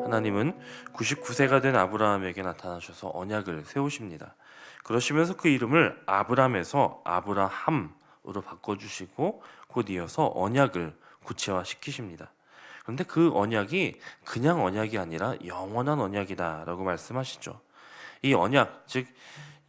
하나님은 99세가 된 아브라함에게 나타나셔서 언약을 세우십니다. 그러시면서 그 이름을 아브람에서 아브라함으로 바꿔주시고 곧 이어서 언약을 구체화시키십니다. 그런데 그 언약이 그냥 언약이 아니라 영원한 언약이다라고 말씀하시죠. 이 언약, 즉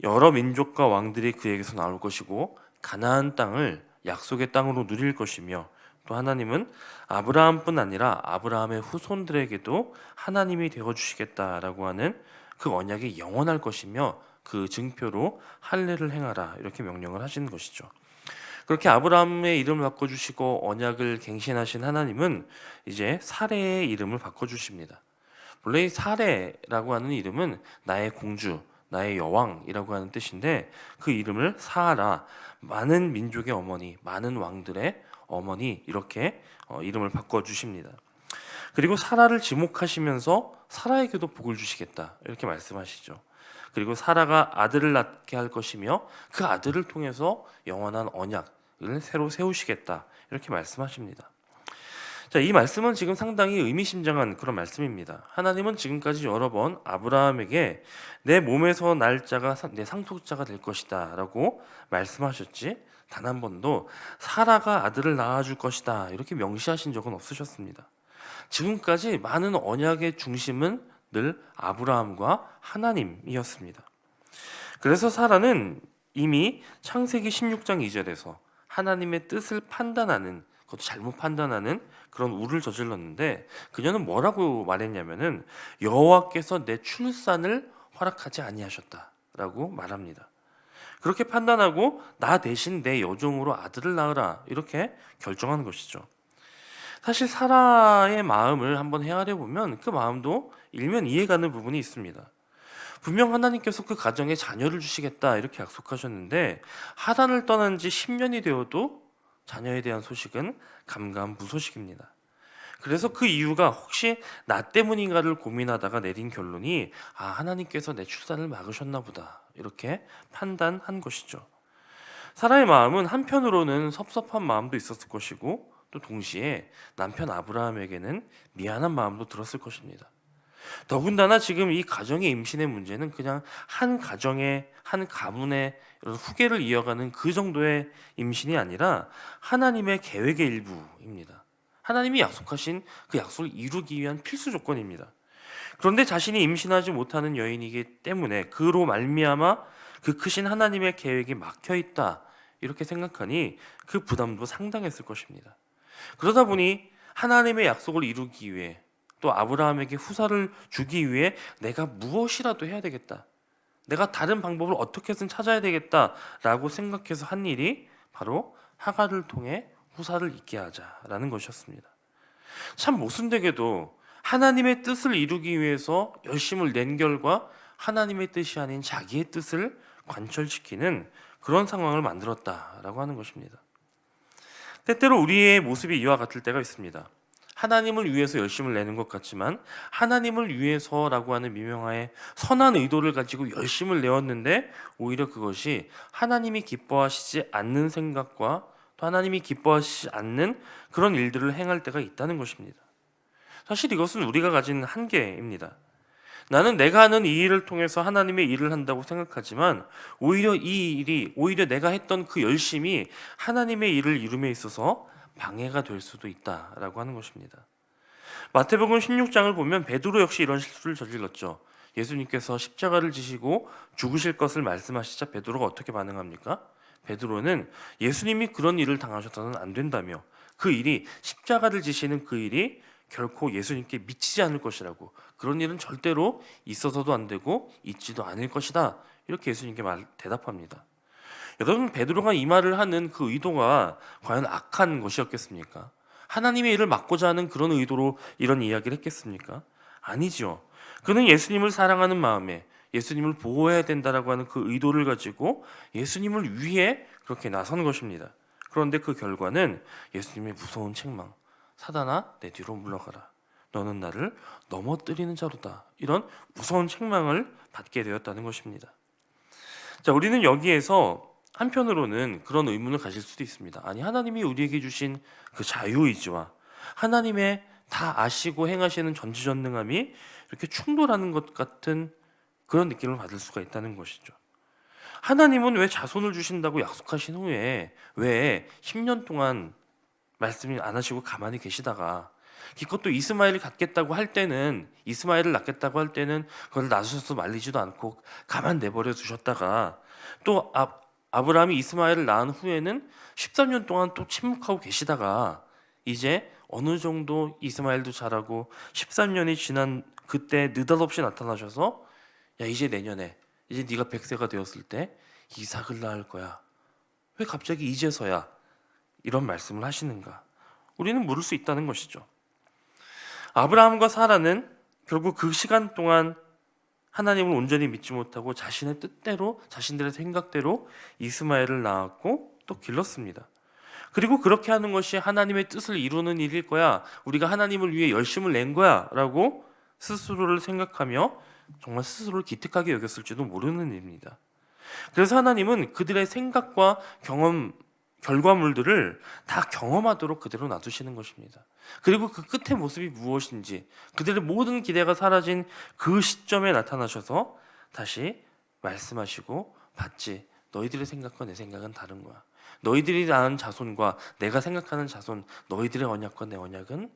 여러 민족과 왕들이 그에게서 나올 것이고 가나안 땅을 약속의 땅으로 누릴 것이며, 또 하나님은 아브라함뿐 아니라 아브라함의 후손들에게도 하나님이 되어 주시겠다라고 하는 그 언약이 영원할 것이며 그 증표로 할례를 행하라 이렇게 명령을 하시는 것이죠. 그렇게 아브라함의 이름을 바꿔주시고 언약을 갱신하신 하나님은 이제 사레의 이름을 바꿔주십니다. 원래 이 사레라고 하는 이름은 나의 공주, 나의 여왕이라고 하는 뜻인데, 그 이름을 사라, 많은 민족의 어머니, 많은 왕들의 어머니, 이렇게 이름을 바꿔주십니다. 그리고 사라를 지목하시면서 사라에게도 복을 주시겠다 이렇게 말씀하시죠. 그리고 사라가 아들을 낳게 할 것이며 그 아들을 통해서 영원한 언약을 새로 세우시겠다 이렇게 말씀하십니다. 자, 이 말씀은 지금 상당히 의미심장한 그런 말씀입니다. 하나님은 지금까지 여러 번 아브라함에게 내 몸에서 날 자가 내 상속자가 될 것이다 라고 말씀하셨지, 단 한 번도 사라가 아들을 낳아줄 것이다 이렇게 명시하신 적은 없으셨습니다. 지금까지 많은 언약의 중심은 늘 아브라함과 하나님이었습니다. 그래서 사라는 이미 창세기 16장 2절에서 하나님의 뜻을 판단하는, 그것도 잘못 판단하는 그런 우를 저질렀는데, 그녀는 뭐라고 말했냐면은 여호와께서 내 출산을 허락하지 아니하셨다라고 말합니다. 그렇게 판단하고 나 대신 내 여종으로 아들을 낳으라 이렇게 결정한 것이죠. 사실 사라의 마음을 한번 헤아려 보면 그 마음도 일면 이해가는 부분이 있습니다. 분명 하나님께서 그 가정에 자녀를 주시겠다 이렇게 약속하셨는데 하란을 떠난 지 10년이 되어도 자녀에 대한 소식은 감감무소식입니다. 그래서 그 이유가 혹시 나 때문인가를 고민하다가 내린 결론이 하나님께서 내 출산을 막으셨나 보다 이렇게 판단한 것이죠. 사라의 마음은 한편으로는 섭섭한 마음도 있었을 것이고, 또 동시에 남편 아브라함에게는 미안한 마음도 들었을 것입니다. 더군다나 지금 이 가정의 임신의 문제는 그냥 한 가정의 한 가문의 후계를 이어가는 그 정도의 임신이 아니라 하나님의 계획의 일부입니다. 하나님이 약속하신 그 약속을 이루기 위한 필수 조건입니다. 그런데 자신이 임신하지 못하는 여인이기 때문에 그로 말미암아 그 크신 하나님의 계획이 막혀 있다 이렇게 생각하니 그 부담도 상당했을 것입니다. 그러다 보니 하나님의 약속을 이루기 위해, 또 아브라함에게 후사를 주기 위해 내가 무엇이라도 해야 되겠다, 내가 다른 방법을 어떻게든 찾아야 되겠다라고 생각해서 한 일이 바로 하갈을 통해 후사를 있게 하자라는 것이었습니다. 참 모순되게도 하나님의 뜻을 이루기 위해서 열심을 낸 결과 하나님의 뜻이 아닌 자기의 뜻을 관철시키는 그런 상황을 만들었다라고 하는 것입니다. 때때로 우리의 모습이 이와 같을 때가 있습니다. 하나님을 위해서 열심을 내는 것 같지만 하나님을 위해서라고 하는 미명하에 선한 의도를 가지고 열심을 내었는데 오히려 그것이 하나님이 기뻐하시지 않는 생각과 또 하나님이 기뻐하시지 않는 그런 일들을 행할 때가 있다는 것입니다. 사실 이것은 우리가 가진 한계입니다. 나는 내가 하는 이 일을 통해서 하나님의 일을 한다고 생각하지만 오히려 이 일이, 오히려 내가 했던 그 열심이 하나님의 일을 이룸에 있어서 방해가 될 수도 있다라고 하는 것입니다. 마태복음 16장을 보면 베드로 역시 이런 실수를 저질렀죠. 예수님께서 십자가를 지시고 죽으실 것을 말씀하시자 베드로가 어떻게 반응합니까? 베드로는 예수님이 그런 일을 당하셔서는 안 된다며, 그 일이, 십자가를 지시는 그 일이 결코 예수님께 미치지 않을 것이라고, 그런 일은 절대로 있어서도 안 되고 있지도 않을 것이다 이렇게 예수님께 대답합니다. 여러분, 베드로가 이 말을 하는 그 의도가 과연 악한 것이었겠습니까? 하나님의 일을 막고자 하는 그런 의도로 이런 이야기를 했겠습니까? 아니죠. 그는 예수님을 사랑하는 마음에 예수님을 보호해야 된다라고 하는 그 의도를 가지고 예수님을 위해 그렇게 나선 것입니다. 그런데 그 결과는 예수님의 무서운 책망, 사단아 내 뒤로 물러가라, 너는 나를 넘어뜨리는 자로다, 이런 무서운 책망을 받게 되었다는 것입니다. 자, 우리는 여기에서 한편으로는 그런 의문을 가질 수도 있습니다. 아니, 하나님이 우리에게 주신 그 자유의지와 하나님의 다 아시고 행하시는 전지전능함이 이렇게 충돌하는 것 같은 그런 느낌을 받을 수가 있다는 것이죠. 하나님은 왜 자손을 주신다고 약속하신 후에 왜 10년 동안 말씀을 안 하시고 가만히 계시다가 기껏 또 이스마엘을 갖겠다고 할 때는, 이스마엘을 낳겠다고 할 때는 그걸 나서서 말리지도 않고 가만 내버려 두셨다가 또 아브라함이 이스마엘을 낳은 후에는 13년 동안 또 침묵하고 계시다가 이제 어느 정도 이스마엘도 자라고 13년이 지난 그때 느닷없이 나타나셔서 야, 이제 내년에 이제 네가 100세가 되었을 때 이삭을 낳을 거야. 왜 갑자기 이제서야 이런 말씀을 하시는가? 우리는 물을 수 있다는 것이죠. 아브라함과 사라는 결국 그 시간 동안 하나님을 온전히 믿지 못하고 자신의 뜻대로, 자신들의 생각대로 이스마엘을 낳았고 또 길렀습니다. 그리고 그렇게 하는 것이 하나님의 뜻을 이루는 일일 거야, 우리가 하나님을 위해 열심을 낸 거야 라고 스스로를 생각하며 정말 스스로를 기특하게 여겼을지도 모르는 일입니다. 그래서 하나님은 그들의 생각과 결과물들을 다 경험하도록 그대로 놔두시는 것입니다. 그리고 그 끝의 모습이 무엇인지, 그들의 모든 기대가 사라진 그 시점에 나타나셔서 다시 말씀하시고, 봤지, 너희들의 생각과 내 생각은 다른 거야. 너희들이 낳은 자손과 내가 생각하는 자손, 너희들의 언약과 내 언약은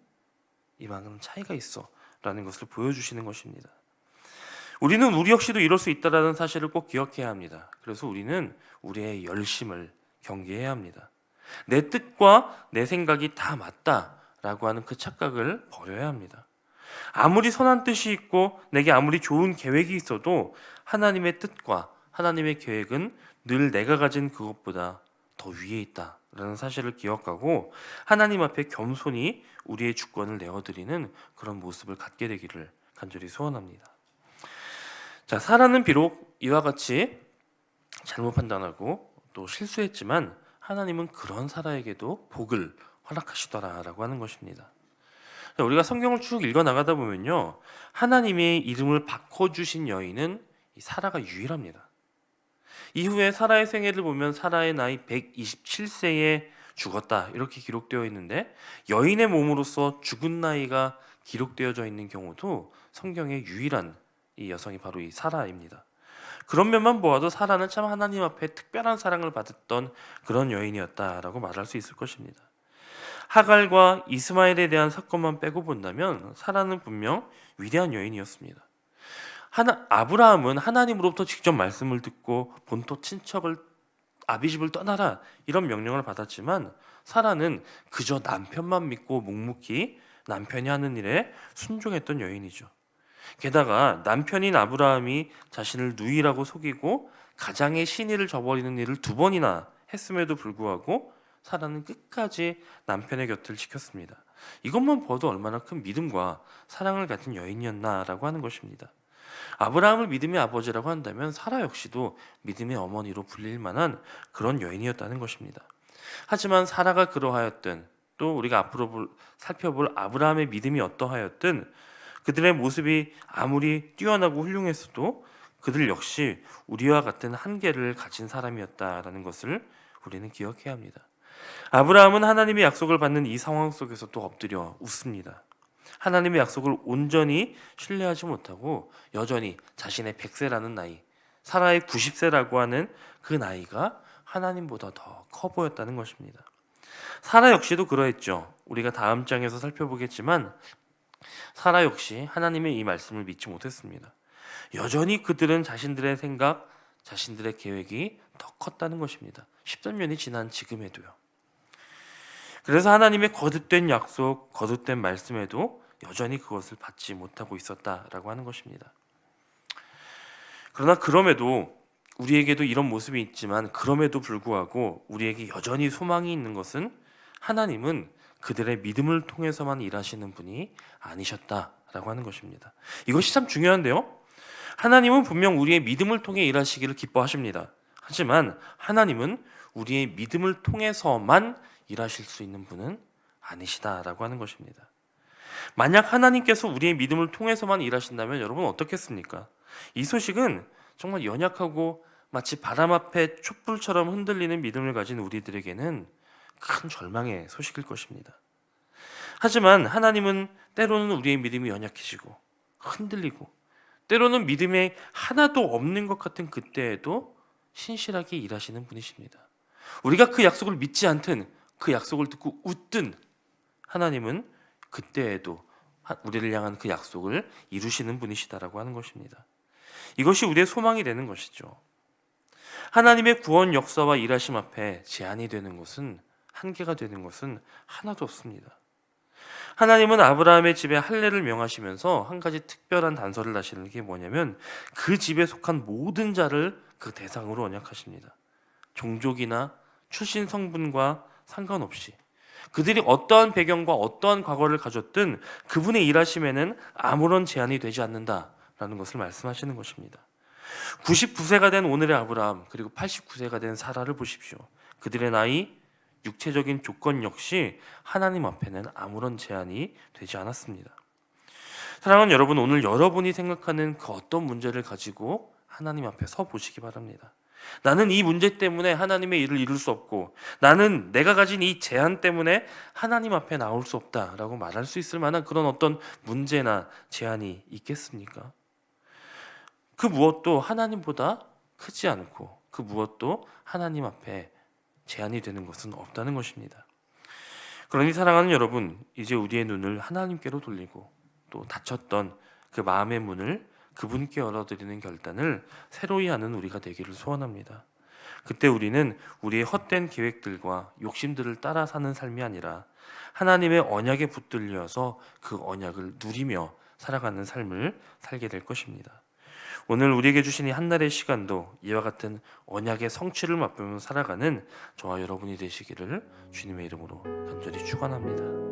이만큼 차이가 있어 라는 것을 보여주시는 것입니다. 우리는 우리 역시도 이럴 수 있다는 사실을 꼭 기억해야 합니다. 그래서 우리는 우리의 열심을 경계해야 합니다. 내 뜻과 내 생각이 다 맞다라고 하는 그 착각을 버려야 합니다. 아무리 선한 뜻이 있고 내게 아무리 좋은 계획이 있어도 하나님의 뜻과 하나님의 계획은 늘 내가 가진 그것보다 더 위에 있다라는 사실을 기억하고 하나님 앞에 겸손히 우리의 주권을 내어드리는 그런 모습을 갖게 되기를 간절히 소원합니다. 자, 사라는 비록 이와 같이 잘못 판단하고 또 실수했지만 하나님은 그런 사라에게도 복을 허락하시더라라고 하는 것입니다. 자, 우리가 성경을 쭉 읽어 나가다 보면요, 하나님의 이름을 바꿔주신 여인은 이 사라가 유일합니다. 이후에 사라의 생애를 보면 사라의 나이 127세에 죽었다 이렇게 기록되어 있는데, 여인의 몸으로서 죽은 나이가 기록되어져 있는 경우도 성경의 유일한 이 여성이 바로 이 사라입니다. 그런 면만 보아도 사라는 참 하나님 앞에 특별한 사랑을 받았던 그런 여인이었다라고 말할 수 있을 것입니다. 하갈과 이스마엘에 대한 사건만 빼고 본다면 사라는 분명 위대한 여인이었습니다. 아브라함은 하나님으로부터 직접 말씀을 듣고 본토 친척을 아비집을 떠나라 이런 명령을 받았지만 사라는 그저 남편만 믿고 묵묵히 남편이 하는 일에 순종했던 여인이죠. 게다가 남편인 아브라함이 자신을 누이라고 속이고 가장의 신의를 저버리는 일을 2번이나 했음에도 불구하고 사라는 끝까지 남편의 곁을 지켰습니다. 이것만 봐도 얼마나 큰 믿음과 사랑을 가진 여인이었나라고 하는 것입니다. 아브라함을 믿음의 아버지라고 한다면 사라 역시도 믿음의 어머니로 불릴 만한 그런 여인이었다는 것입니다. 하지만 사라가 그러하였든 또 우리가 앞으로 살펴볼 아브라함의 믿음이 어떠하였든 그들의 모습이 아무리 뛰어나고 훌륭했어도 그들 역시 우리와 같은 한계를 가진 사람이었다라는 것을 우리는 기억해야 합니다. 아브라함은 하나님의 약속을 받는 이 상황 속에서 또 엎드려 웃습니다. 하나님의 약속을 온전히 신뢰하지 못하고 여전히 자신의 100세라는 나이, 사라의 90세라고 하는 그 나이가 하나님보다 더 커 보였다는 것입니다. 사라 역시도 그러했죠. 우리가 다음 장에서 살펴보겠지만 사라 역시 하나님의 이 말씀을 믿지 못했습니다. 여전히 그들은 자신들의 생각, 자신들의 계획이 더 컸다는 것입니다. 13년이 지난 지금에도요. 그래서 하나님의 거듭된 약속, 거듭된 말씀에도 여전히 그것을 받지 못하고 있었다라고 하는 것입니다. 그러나 그럼에도 우리에게도 이런 모습이 있지만 그럼에도 불구하고 우리에게 여전히 소망이 있는 것은 하나님은 그들의 믿음을 통해서만 일하시는 분이 아니셨다라고 하는 것입니다. 이것이 참 중요한데요. 하나님은 분명 우리의 믿음을 통해 일하시기를 기뻐하십니다. 하지만 하나님은 우리의 믿음을 통해서만 일하실 수 있는 분은 아니시다라고 하는 것입니다. 만약 하나님께서 우리의 믿음을 통해서만 일하신다면 여러분 어떻겠습니까? 이 소식은 정말 연약하고 마치 바람 앞에 촛불처럼 흔들리는 믿음을 가진 우리들에게는 큰 절망의 소식일 것입니다. 하지만 하나님은 때로는 우리의 믿음이 연약해지고 흔들리고 때로는 믿음에 하나도 없는 것 같은 그때에도 신실하게 일하시는 분이십니다. 우리가 그 약속을 믿지 않든 그 약속을 듣고 웃든 하나님은 그때에도 우리를 향한 그 약속을 이루시는 분이시다라고 하는 것입니다. 이것이 우리의 소망이 되는 것이죠. 하나님의 구원 역사와 일하심 앞에 제한이 되는 것은, 한계가 되는 것은 하나도 없습니다. 하나님은 아브라함의 집에 할례를 명하시면서 한 가지 특별한 단서를 하시는 게 뭐냐면 그 집에 속한 모든 자를 그 대상으로 언약하십니다. 종족이나 출신 성분과 상관없이 그들이 어떠한 배경과 어떠한 과거를 가졌든 그분의 일하심에는 아무런 제한이 되지 않는다라는 것을 말씀하시는 것입니다. 99세가 된 오늘의 아브라함, 그리고 89세가 된 사라를 보십시오. 그들의 나이, 육체적인 조건 역시 하나님 앞에는 아무런 제한이 되지 않았습니다. 사랑하는 여러분, 오늘 여러분이 생각하는 그 어떤 문제를 가지고 하나님 앞에 서 보시기 바랍니다. 나는 이 문제 때문에 하나님의 일을 이룰 수 없고, 나는 내가 가진 이 제한 때문에 하나님 앞에 나올 수 없다라고 말할 수 있을 만한 그런 어떤 문제나 제한이 있겠습니까? 그 무엇도 하나님보다 크지 않고 그 무엇도 하나님 앞에 제한이 되는 것은 없다는 것입니다. 그러니 사랑하는 여러분, 이제 우리의 눈을 하나님께로 돌리고 또 닫혔던 그 마음의 문을 그분께 열어드리는 결단을 새로이 하는 우리가 되기를 소원합니다. 그때 우리는 우리의 헛된 계획들과 욕심들을 따라 사는 삶이 아니라 하나님의 언약에 붙들려서 그 언약을 누리며 살아가는 삶을 살게 될 것입니다. 오늘 우리에게 주신 이 한날의 시간도 이와 같은 언약의 성취를 맛보며 살아가는 저와 여러분이 되시기를 주님의 이름으로 간절히 축원합니다.